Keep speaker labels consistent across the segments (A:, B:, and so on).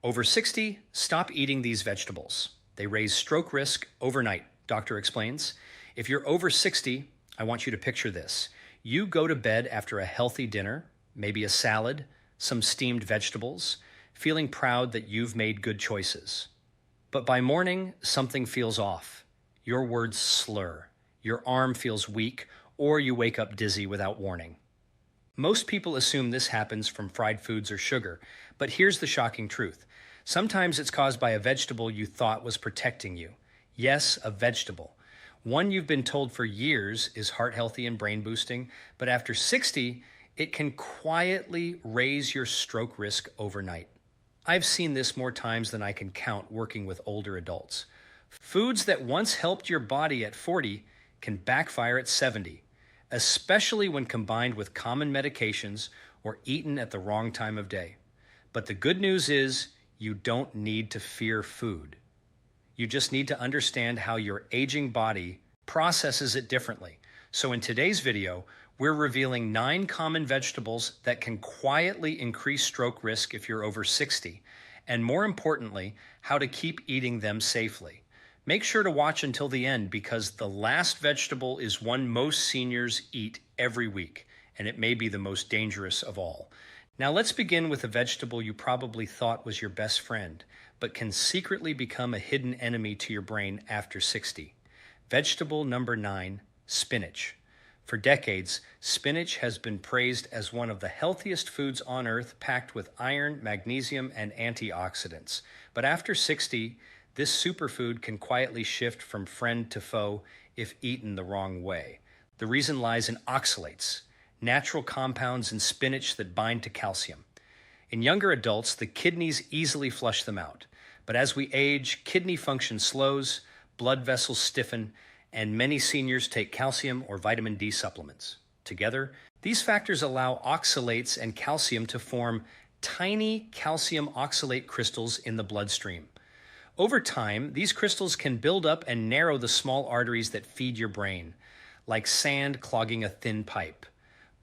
A: Over 60, stop eating these vegetables. They raise stroke risk overnight, doctor explains. If you're over 60, I want you to picture this. You go to bed after a healthy dinner, maybe a salad, some steamed vegetables, feeling proud that you've made good choices. But by morning, something feels off. Your words slur, your arm feels weak, or you wake up dizzy without warning. Most people assume this happens from fried foods or sugar, but here's the shocking truth. Sometimes it's caused by a vegetable you thought was protecting you. Yes, a vegetable. One you've been told for years is heart healthy and brain boosting, but after 60, it can quietly raise your stroke risk overnight. I've seen this more times than I can count working with older adults. Foods that once helped your body at 40 can backfire at 70. Especially when combined with common medications or eaten at the wrong time of day. But the good news is you don't need to fear food. You just need to understand how your aging body processes it differently. So in today's video, we're revealing 9 common vegetables that can quietly increase stroke risk if you're over 60, and more importantly, how to keep eating them safely. Make sure to watch until the end because the last vegetable is one most seniors eat every week, and it may be the most dangerous of all. Now let's begin with a vegetable you probably thought was your best friend, but can secretly become a hidden enemy to your brain after 60. Vegetable number 9, spinach. For decades, spinach has been praised as one of the healthiest foods on earth, packed with iron, magnesium, and antioxidants. But after 60, this superfood can quietly shift from friend to foe if eaten the wrong way. The reason lies in oxalates, natural compounds in spinach that bind to calcium. In younger adults, the kidneys easily flush them out. But as we age, kidney function slows, blood vessels stiffen, and many seniors take calcium or vitamin D supplements. Together, these factors allow oxalates and calcium to form tiny calcium oxalate crystals in the bloodstream. Over time, these crystals can build up and narrow the small arteries that feed your brain, like sand clogging a thin pipe.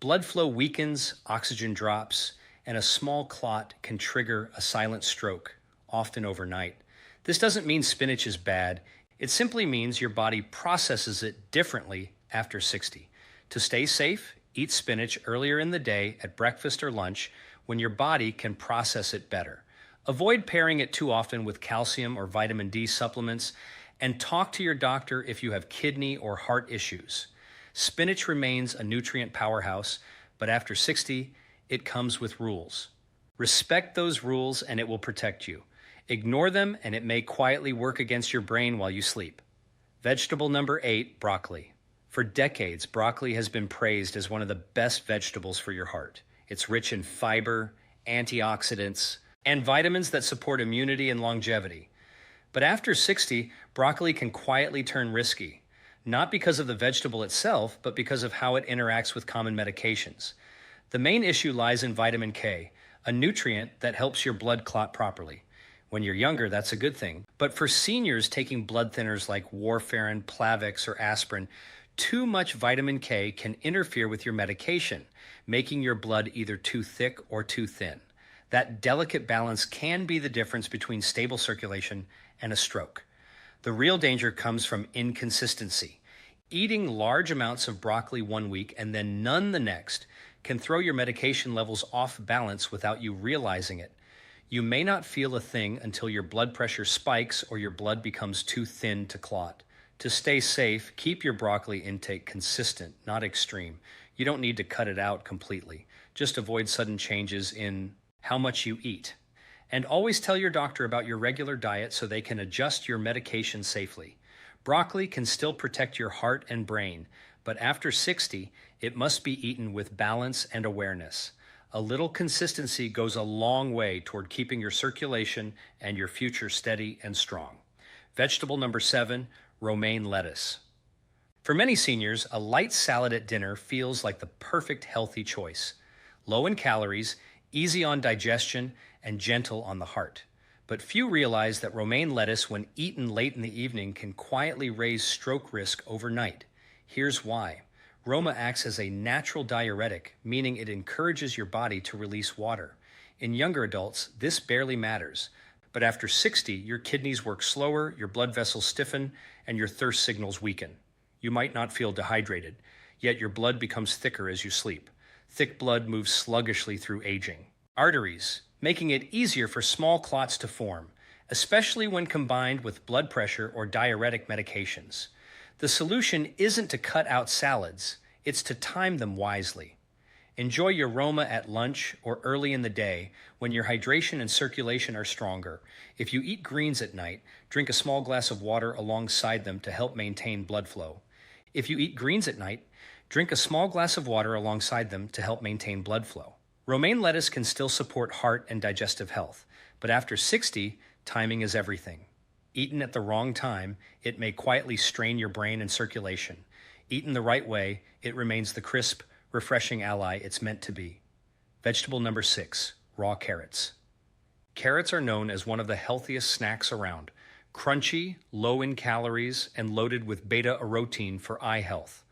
A: Blood flow weakens, oxygen drops, and a small clot can trigger a silent stroke, often overnight. This doesn't mean spinach is bad. It simply means your body processes it differently after 60. To stay safe, eat spinach earlier in the day at breakfast or lunch when your body can process it better. Avoid pairing it too often with calcium or vitamin D supplements, and talk to your doctor if you have kidney or heart issues. Spinach remains a nutrient powerhouse, but after 60, it comes with rules. Respect those rules and it will protect you. Ignore them and it may quietly work against your brain while you sleep. Vegetable number 8, broccoli. For decades, broccoli has been praised as one of the best vegetables for your heart. It's rich in fiber, antioxidants, and vitamins that support immunity and longevity. But after 60, broccoli can quietly turn risky, not because of the vegetable itself, but because of how it interacts with common medications. The main issue lies in vitamin K, a nutrient that helps your blood clot properly. When you're younger, that's a good thing. But for seniors taking blood thinners like warfarin, Plavix, or aspirin, too much vitamin K can interfere with your medication, making your blood either too thick or too thin. That delicate balance can be the difference between stable circulation and a stroke. The real danger comes from inconsistency. Eating large amounts of broccoli one week and then none the next can throw your medication levels off balance without you realizing it. You may not feel a thing until your blood pressure spikes or your blood becomes too thin to clot. To stay safe, keep your broccoli intake consistent, not extreme. You don't need to cut it out completely. Just avoid sudden changes in how much you eat. And always tell your doctor about your regular diet so they can adjust your medication safely. Broccoli can still protect your heart and brain, but after 60, it must be eaten with balance and awareness. A little consistency goes a long way toward keeping your circulation and your future steady and strong. Vegetable number 7, romaine lettuce. For many seniors, a light salad at dinner feels like the perfect healthy choice. Low in calories, easy on digestion, and gentle on the heart. But few realize that romaine lettuce, when eaten late in the evening, can quietly raise stroke risk overnight. Here's why. Roma acts as a natural diuretic, meaning it encourages your body to release water. In younger adults, this barely matters, But after 60, your kidneys work slower, your blood vessels stiffen, and your thirst signals weaken. You might not feel dehydrated, yet your blood becomes thicker as you sleep. Thick blood moves sluggishly through aging. Arteries, making it easier for small clots to form, especially when combined with blood pressure or diuretic medications. The solution isn't to cut out salads, it's to time them wisely. Enjoy your Roma at lunch or early in the day when your hydration and circulation are stronger. If you eat greens at night, drink a small glass of water alongside them to help maintain blood flow. If you eat greens at night, drink a small glass of water alongside them to help maintain blood flow. Romaine lettuce can still support heart and digestive health, but after 60, timing is everything. Eaten at the wrong time, it may quietly strain your brain and circulation. Eaten the right way, it remains the crisp, refreshing ally it's meant to be. Vegetable number 6, raw carrots. Carrots are known as one of the healthiest snacks around. Crunchy, low in calories, and loaded with beta-carotene for eye health.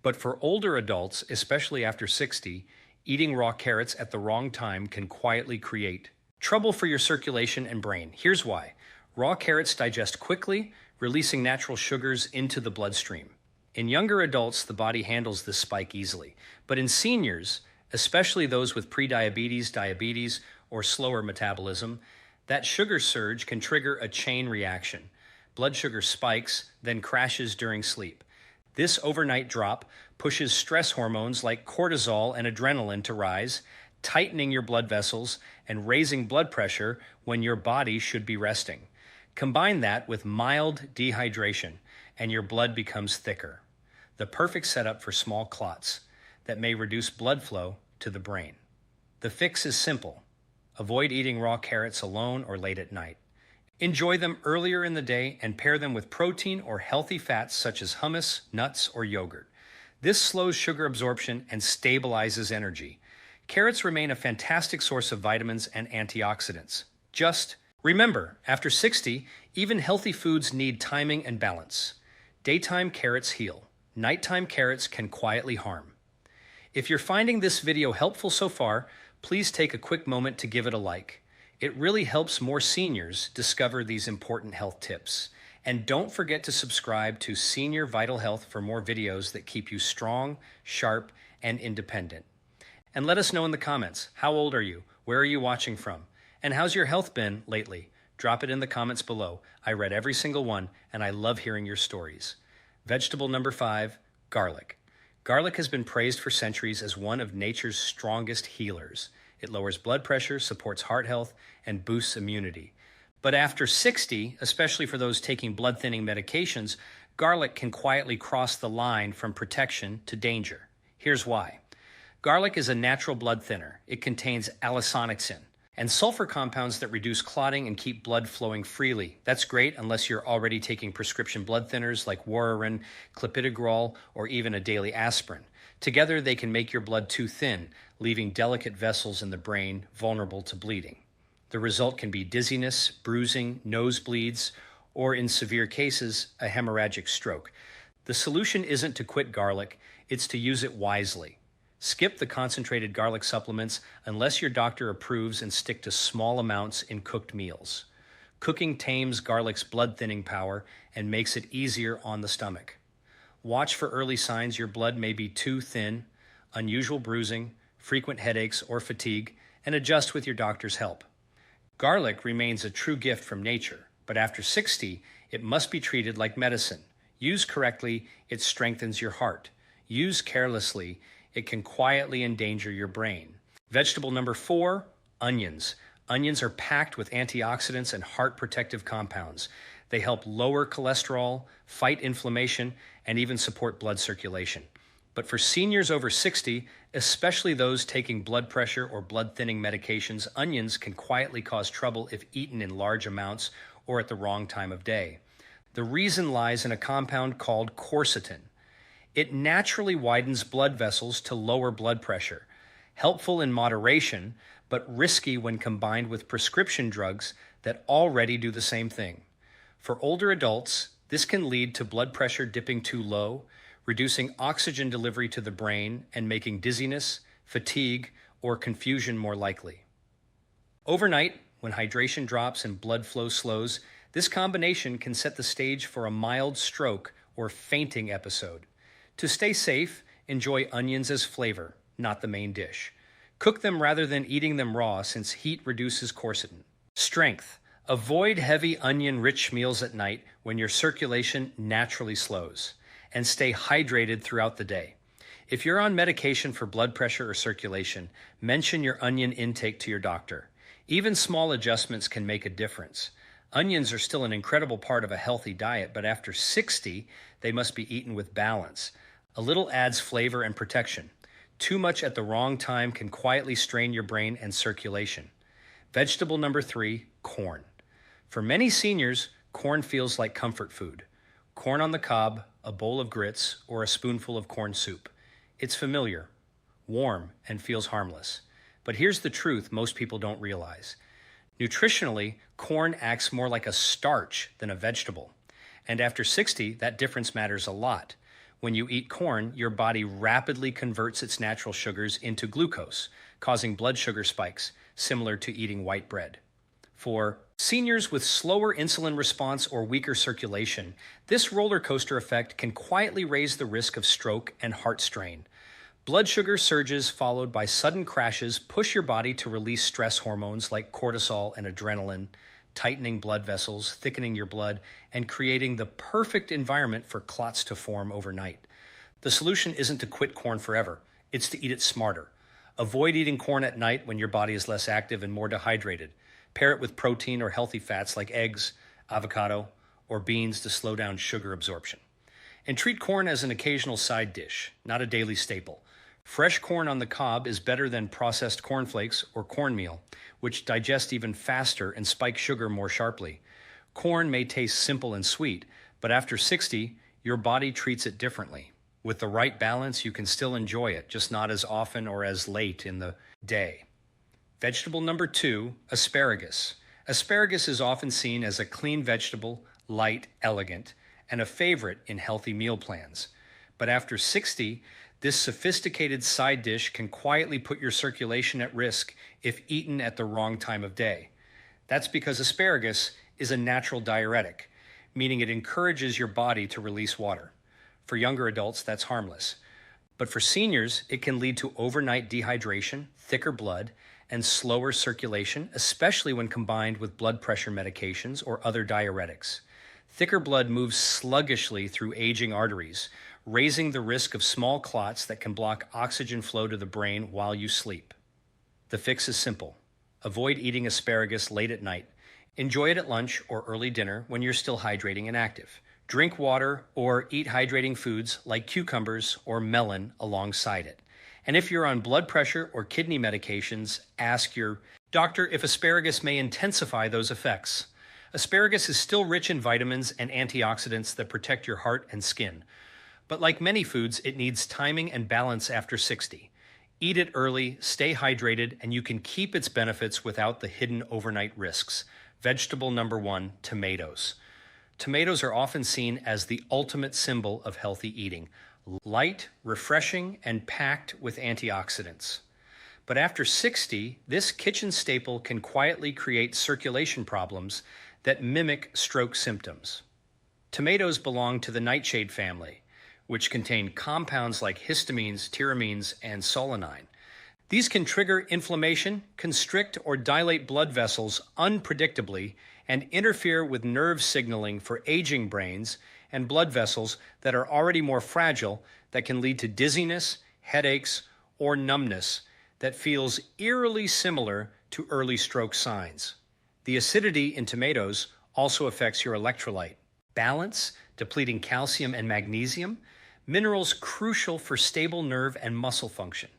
A: But for older adults, especially after 60, eating raw carrots at the wrong time can quietly create trouble for your circulation and brain. Here's why. Raw carrots digest quickly, releasing natural sugars into the bloodstream. In younger adults, the body handles this spike easily. But in seniors, especially those with prediabetes, diabetes, or slower metabolism, that sugar surge can trigger a chain reaction. Blood sugar spikes, then crashes during sleep. This overnight drop pushes stress hormones like cortisol and adrenaline to rise, tightening your blood vessels and raising blood pressure when your body should be resting. Combine that with mild dehydration, and your blood becomes thicker. The perfect setup for small clots that may reduce blood flow to the brain. The fix is simple. Avoid eating raw carrots alone or late at night. Enjoy them earlier in the day and pair them with protein or healthy fats such as hummus, nuts, or yogurt. This slows sugar absorption and stabilizes energy. Carrots remain a fantastic source of vitamins and antioxidants. Just remember, after 60, even healthy foods need timing and balance. Daytime carrots heal. Nighttime carrots can quietly harm. If you're finding this video helpful so far, please take a quick moment to give it a like. It really helps more seniors discover these important health tips. And don't forget to subscribe to Senior Vital Health for more videos that keep you strong, sharp, and independent. And let us know in the comments, how old are you? Where are you watching from? And how's your health been lately? Drop it in the comments below. I read every single one, and I love hearing your stories. Vegetable number 5, garlic. Garlic has been praised for centuries as one of nature's strongest healers. It lowers blood pressure, supports heart health, and boosts immunity. But after 60, especially for those taking blood-thinning medications, garlic can quietly cross the line from protection to danger. Here's why. Garlic is a natural blood thinner. It contains allisonixin and sulfur compounds that reduce clotting and keep blood flowing freely. That's great unless you're already taking prescription blood thinners like Warfarin, clopidogrel, or even a daily aspirin. Together, they can make your blood too thin, leaving delicate vessels in the brain vulnerable to bleeding. The result can be dizziness, bruising, nosebleeds, or in severe cases, a hemorrhagic stroke. The solution isn't to quit garlic, it's to use it wisely. Skip the concentrated garlic supplements unless your doctor approves and stick to small amounts in cooked meals. Cooking tames garlic's blood-thinning power and makes it easier on the stomach. Watch for early signs your blood may be too thin, unusual bruising, frequent headaches, or fatigue, and adjust with your doctor's help. Garlic remains a true gift from nature, but after 60, it must be treated like medicine. Used correctly, it strengthens your heart. Used carelessly, it can quietly endanger your brain. Vegetable number 4, onions. Onions are packed with antioxidants and heart protective compounds. They help lower cholesterol, fight inflammation, and even support blood circulation. But for seniors over 60, especially those taking blood pressure or blood thinning medications, onions can quietly cause trouble if eaten in large amounts or at the wrong time of day. The reason lies in a compound called quercetin. It naturally widens blood vessels to lower blood pressure, helpful in moderation, but risky when combined with prescription drugs that already do the same thing. For older adults, this can lead to blood pressure dipping too low, reducing oxygen delivery to the brain and making dizziness, fatigue, or confusion more likely. Overnight, When hydration drops and blood flow slows, this combination can set the stage for a mild stroke or fainting episode. To stay safe, enjoy onions as flavor, not the main dish. Cook them rather than eating them raw since heat reduces quercetin. Strength. Avoid heavy onion-rich meals at night when your circulation naturally slows. And stay hydrated throughout the day. If you're on medication for blood pressure or circulation, mention your onion intake to your doctor. Even small adjustments can make a difference. Onions are still an incredible part of a healthy diet, but after 60, they must be eaten with balance. A little adds flavor and protection. Too much at the wrong time can quietly strain your brain and circulation. Vegetable number 3, corn. For many seniors, corn feels like comfort food. Corn on the cob, a bowl of grits, or a spoonful of corn soup. It's familiar, warm, and feels harmless. But here's the truth most people don't realize. Nutritionally, corn acts more like a starch than a vegetable. And after 60, that difference matters a lot. When you eat corn, your body rapidly converts its natural sugars into glucose, causing blood sugar spikes, similar to eating white bread. For seniors with slower insulin response or weaker circulation, this roller coaster effect can quietly raise the risk of stroke and heart strain. Blood sugar surges followed by sudden crashes push your body to release stress hormones like cortisol and adrenaline, tightening blood vessels, thickening your blood, and creating the perfect environment for clots to form overnight. The solution isn't to quit corn forever, it's to eat it smarter. Avoid eating corn at night when your body is less active and more dehydrated. Pair it with protein or healthy fats like eggs, avocado, or beans to slow down sugar absorption. And treat corn as an occasional side dish, not a daily staple. Fresh corn on the cob is better than processed cornflakes or cornmeal, which digest even faster and spike sugar more sharply. Corn may taste simple and sweet, but after 60, your body treats it differently. With the right balance, you can still enjoy it, just not as often or as late in the day. Vegetable number 2, asparagus. Asparagus is often seen as a clean vegetable, light, elegant, and a favorite in healthy meal plans. But after 60, this sophisticated side dish can quietly put your circulation at risk if eaten at the wrong time of day. That's because asparagus is a natural diuretic, meaning it encourages your body to release water. For younger adults, that's harmless. But for seniors, it can lead to overnight dehydration, thicker blood, and slower circulation, especially when combined with blood pressure medications or other diuretics. Thicker blood moves sluggishly through aging arteries, raising the risk of small clots that can block oxygen flow to the brain while you sleep. The fix is simple. Avoid eating asparagus late at night. Enjoy it at lunch or early dinner when you're still hydrating and active. Drink water or eat hydrating foods like cucumbers or melon alongside it. And if you're on blood pressure or kidney medications, ask your doctor if asparagus may intensify those effects. Asparagus is still rich in vitamins and antioxidants that protect your heart and skin. But like many foods, it needs timing and balance after 60. Eat it early, stay hydrated, and you can keep its benefits without the hidden overnight risks. Vegetable number 1, tomatoes. Tomatoes are often seen as the ultimate symbol of healthy eating. Light, refreshing, and packed with antioxidants. But after 60, this kitchen staple can quietly create circulation problems that mimic stroke symptoms. Tomatoes belong to the nightshade family, which contain compounds like histamines, tyramines, and solanine. These can trigger inflammation, constrict or dilate blood vessels unpredictably, and interfere with nerve signaling for aging brains and blood vessels that are already more fragile that can lead to dizziness, headaches, or numbness that feels eerily similar to early stroke signs. The acidity in tomatoes also affects your electrolyte balance, depleting calcium and magnesium, minerals crucial for stable nerve and muscle function.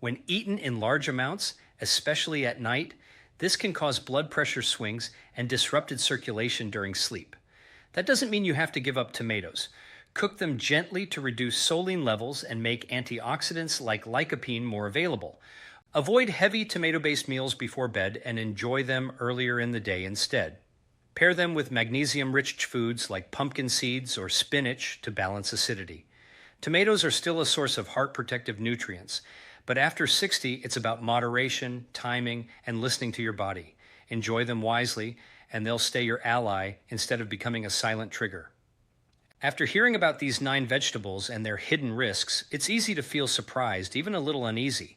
A: When eaten in large amounts, especially at night, this can cause blood pressure swings and disrupted circulation during sleep. That doesn't mean you have to give up tomatoes. Cook them gently to reduce choline levels and make antioxidants like lycopene more available. Avoid heavy tomato-based meals before bed and enjoy them earlier in the day instead. Pair them with magnesium-rich foods like pumpkin seeds or spinach to balance acidity. Tomatoes are still a source of heart protective nutrients, but after 60, it's about moderation, timing, and listening to your body. Enjoy them wisely, and they'll stay your ally instead of becoming a silent trigger. After hearing about these 9 vegetables and their hidden risks, it's easy to feel surprised, even a little uneasy.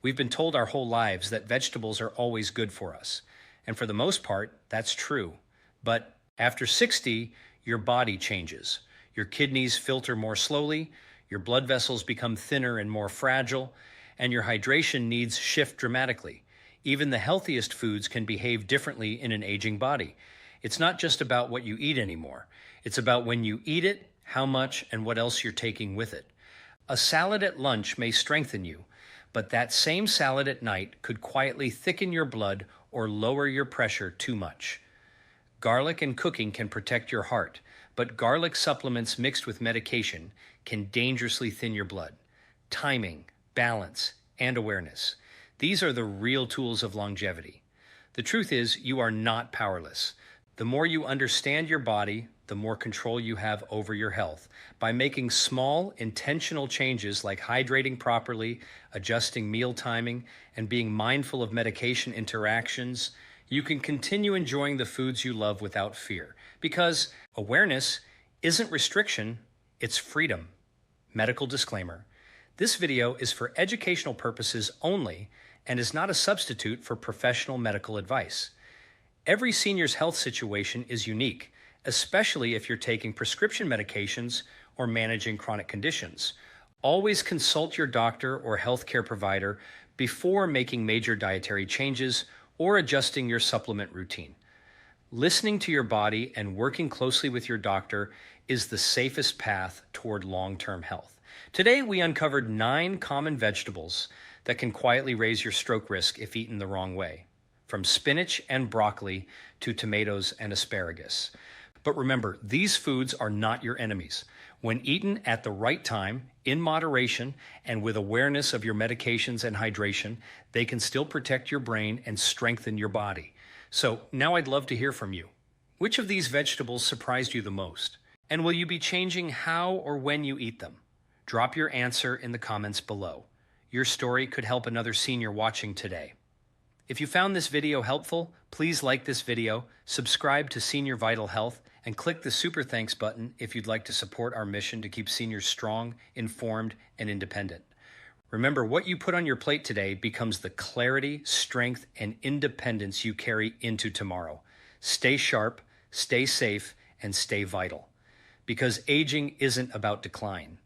A: We've been told our whole lives that vegetables are always good for us. And for the most part, that's true. But after 60, your body changes. Your kidneys filter more slowly, your blood vessels become thinner and more fragile, and your hydration needs shift dramatically. Even the healthiest foods can behave differently in an aging body. It's not just about what you eat anymore. It's about when you eat it, how much, and what else you're taking with it. A salad at lunch may strengthen you, but that same salad at night could quietly thicken your blood or lower your pressure too much. Garlic and cooking can protect your heart, but garlic supplements mixed with medication can dangerously thin your blood. Timing, balance, and awareness. These are the real tools of longevity. The truth is, you are not powerless. The more you understand your body, the more control you have over your health. By making small, intentional changes like hydrating properly, adjusting meal timing, and being mindful of medication interactions, you can continue enjoying the foods you love without fear. Because awareness isn't restriction, it's freedom. Medical disclaimer. This video is for educational purposes only and is not a substitute for professional medical advice. Every senior's health situation is unique, especially if you're taking prescription medications or managing chronic conditions. Always consult your doctor or healthcare provider before making major dietary changes or adjusting your supplement routine. Listening to your body and working closely with your doctor is the safest path toward long-term health. Today, we uncovered 9 common vegetables that can quietly raise your stroke risk if eaten the wrong way, from spinach and broccoli to tomatoes and asparagus. But remember, these foods are not your enemies. When eaten at the right time, in moderation, and with awareness of your medications and hydration, they can still protect your brain and strengthen your body. So now I'd love to hear from you. Which of these vegetables surprised you the most? And will you be changing how or when you eat them? Drop your answer in the comments below. Your story could help another senior watching today. If you found this video helpful, please like this video, subscribe to Senior Vital Health, and click the Super Thanks button if you'd like to support our mission to keep seniors strong, informed, and independent. Remember, what you put on your plate today becomes the clarity, strength, and independence you carry into tomorrow. Stay sharp, stay safe, and stay vital. Because aging isn't about decline.